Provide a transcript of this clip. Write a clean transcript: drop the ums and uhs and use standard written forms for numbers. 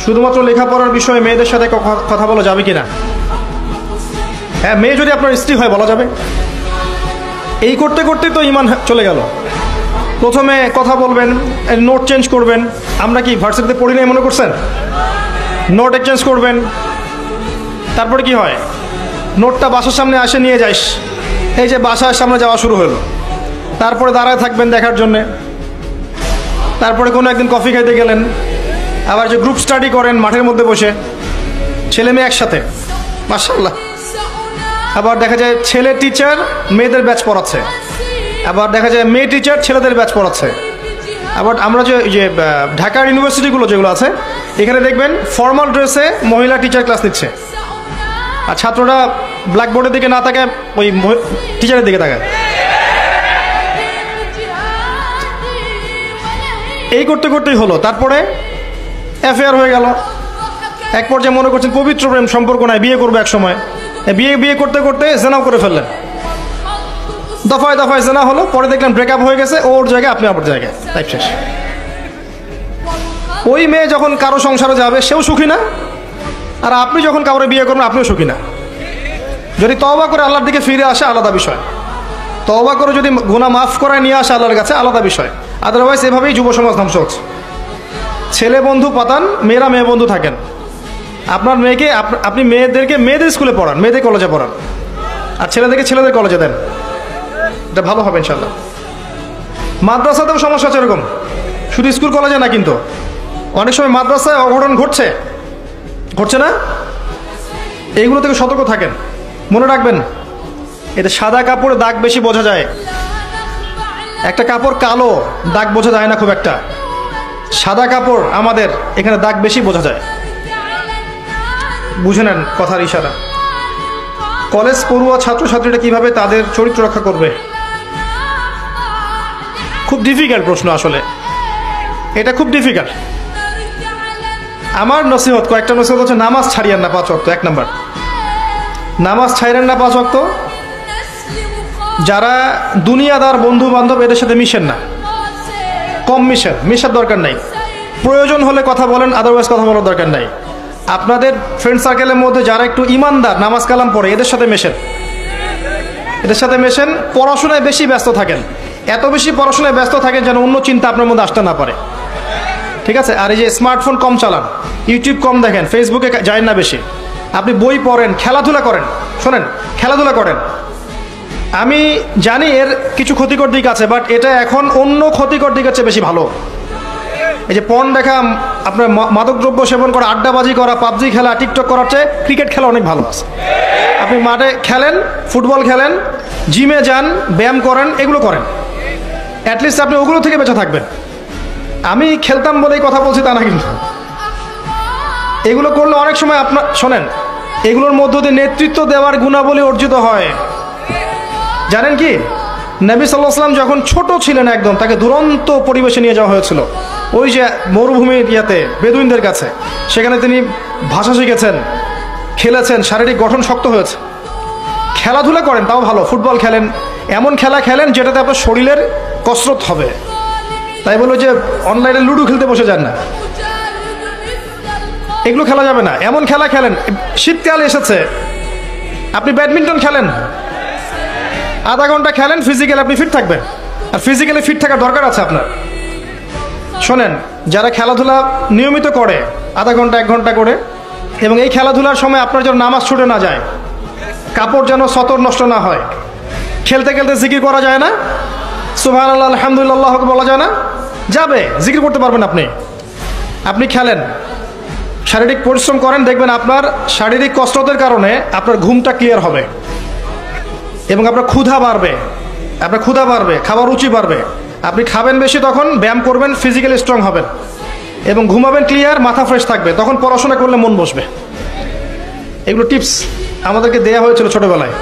শুধুমাত্র লেখাপড়ার বিষয়ে মেয়েদের সাথে কথা বলা যাবে কিনা? হ্যাঁ, মেয়ে যদি আপনার স্ত্রী হয় বলা যাবে। এই করতে করতেই তো ইমান চলে গেল। প্রথমে কথা বলবেন, নোট চেঞ্জ করবেন। আমরা কি ভার্সিটিতে পড়ি নাই মনে করছেন? নোট এক্সচেঞ্জ করবেন। তারপরে কি হয়, নোটটা বাসার সামনে আসে নিয়ে যাইস, এই যে বাসার সামনে যাওয়া শুরু হলো। তারপরে দাঁড়ায় থাকবেন দেখার জন্যে। তারপরে কোনো একদিন কফি খাইতে গেলেন, আবার যে গ্রুপ স্টাডি করেন মাঠের মধ্যে বসে, ছেলে মেয়ে একসাথে, মাশাআল্লাহ। আবার দেখা যায় ছেলে টিচার মেয়েদের ব্যাচ পড়াচ্ছে, আবার দেখা যায় মেয়ে টিচার ছেলেদের ব্যাচ পড়াচ্ছে। আবার আমরা যে ঢাকার ইউনিভার্সিটিগুলো যেগুলো আছে, এখানে দেখবেন ফর্মাল ড্রেসে মহিলা টিচার ক্লাস নিচ্ছে, আর ছাত্ররা ব্ল্যাকবোর্ডের দিকে না তাকায় ওই টিচারের দিকে তাকায়। এই করতে করতেই হলো। তারপরে অ্যাফেয়ার হয়ে গেল। এক পর্যায়ে মনে করছেন পবিত্র প্রেম সম্পর্ক নাই, বিয়ে করবো এক সময়। বিয়ে করতে করতে জেনাও করে ফেললেন, দফায় দফায় জেনা হলো। পরে দেখলেন ব্রেকআপ হয়ে গেছে, ওর জায়গায় আপনি আপনার জায়গায়, লাইফ শেষ। ওই মেয়ে যখন কারো সংসারে যাবে সেও সুখী না, আর আপনি যখন কাউরে বিয়ে করবেন আপনিও সুখী না। যদি তওবা করে আল্লাহর দিকে ফিরে আসে আলাদা বিষয়, তওবা করে যদি গুনাহ মাফ করায় নিয়ে আসে আল্লাহর কাছে আলাদা বিষয়। আদারওয়াইজ এভাবেই যুব সমাজ ধ্বংস হচ্ছে। ছেলে বন্ধু পাতান, মেয়েরা মেয়ে বন্ধু থাকেন। আপনার মেয়েকে আপনি মেয়েদেরকে মেয়েদের স্কুলে পড়ান, মেয়েদের কলেজে পড়ান, আর ছেলেদেরকে ছেলেদের কলেজে দেন, এটা ভালো হবে ইনশাল্লাহ। মাদ্রাসাতেও সমস্যা আছে এরকম, শুধু স্কুল কলেজে না, কিন্তু অনেক সময় মাদ্রাসায় অঘটন ঘটছে না? এইগুলো থেকে সতর্ক থাকেন। মনে রাখবেন, এতে সাদা কাপড়ে দাগ বেশি বোঝা যায়, একটা কাপড় কালো দাগ বোঝা যায় না খুব একটা। সাদা কাপড় আমাদের এখানে দাগ বেশি বোঝা যায়, বুঝে নেন কথার ইশারা। কলেজ পড়ুয়া ছাত্রছাত্রীরা কিভাবে তাদের চরিত্র রক্ষা করবে? খুব ডিফিকাল্ট প্রশ্ন, আসলে এটা খুব ডিফিকাল্ট। আমার নসিহত, কয়েকটা নসিহত হচ্ছে, নামাজ ছাড়িয়েন না 5 ওয়াক্ত। 1 নাম্বার, নামাজ ছাড়েন না 5 ওয়াক্ত। যারা দুনিয়াদার বন্ধু বান্ধব এদের সাথে মিশেন না, কম মিশার দরকার নাই। প্রয়োজন হলে কথা বলেন, আদারওয়াইজ কথা বলার দরকার নাই। আপনাদের ফ্রেন্ড সার্কেলের মধ্যে যারা একটু ইমানদার, নামাজ কালাম পড়ে, এদের সাথে মেশেন। পড়াশোনায় বেশি ব্যস্ত থাকেন, এত বেশি পড়াশোনায় ব্যস্ত থাকেন যেন অন্য চিন্তা আপনার মধ্যে আসতে না পারে, ঠিক আছে? আর এই যে স্মার্টফোন কম চালান, ইউটিউব কম দেখেন, ফেসবুকে যায় না বেশি। আপনি বই পড়েন, খেলাধুলা করেন। শোনেন, খেলাধুলা করেন। আমি জানি এর কিছু ক্ষতিকর দিক আছে, বাট এটা এখন অন্য ক্ষতিকর দিকের চেয়ে বেশি ভালো। এই যে পর্ন দেখা, আপনার মাদকদ্রব্য সেবন করা, আড্ডাবাজি করা, পাবজি খেলা, টিকটক করার চেয়ে ক্রিকেট খেলা অনেক ভালো আছে। আপনি মাঠে খেলেন, ফুটবল খেলেন, জিমে যান, ব্যায়াম করেন, এগুলো করেন। অ্যাটলিস্ট আপনি ওগুলো থেকে বেঁচে থাকবেন। আমি খেলতাম বলেই কথা বলছি তা না, কিন্তু এগুলো করলে অনেক সময় আপনার, শোনেন, এগুলোর মধ্য দিয়ে নেতৃত্ব দেওয়ার গুণাবলী অর্জিত হয়। জানেন কি, নবী সাল্লাল্লাহু আলাইহি ওয়াসাল্লাম যখন ছোট ছিলেন একদম, তাকে দুরন্ত পরিবেশে নিয়ে যাওয়া হয়েছিল, ওই যে মরুভূমির ইয়াতে, বেদুইনদের কাছে। সেখানে তিনি ভাষা শিখেছেন, খেলেছেন, শারীরিক গঠন শক্ত হয়েছে। খেলাধুলা করেন, তাও ভালো, ফুটবল খেলেন, এমন খেলা খেলেন যেটাতে আপনার শরীরের কসরত হবে। তাই বলো যে অনলাইনে লুডো খেলতে বসে যান না, এগুলো খেলা যাবে না। এমন খেলা খেলেন, শীতকাল এসেছে, আপনি ব্যাডমিন্টন খেলেন, আধা ঘন্টা খেলেন, ফিজিক্যালি আপনি ফিট থাকবেন। আর ফিজিক্যালি ফিট থাকার দরকার আছে আপনার। শোনেন, যারা খেলাধুলা নিয়মিত করে, আধা ঘন্টা 1 ঘন্টা করে, এবং এই খেলাধুলার সময় আপনার যেন নামাজ ছুটে না যায়, কাপড় যেন সতর নষ্ট না হয়, খেলতে খেলতে জিকির করা যায় না, সুবহানাল্লাহ আলহামদুলিল্লাহ বলা যায় না, যাবে, জিকির করতে পারবেন আপনি খেলেন, শারীরিক পরিশ্রম করেন, দেখবেন আপনার শারীরিক কসরতের কারণে আপনার ঘুমটা ক্লিয়ার হবে, এবং আপনার ক্ষুধা বাড়বে, খাবার রুচি বাড়বে। আপনি খাবেন বেশি, তখন ব্যায়াম করবেন, ফিজিক্যালি স্ট্রং হবেন, এবং ঘুমাবেন ক্লিয়ার, মাথা ফ্রেশ থাকবে, তখন পড়াশোনা করলে মন বসবে। এগুলো টিপস আমাদেরকে দেয়া হয়েছিল ছোটবেলায়।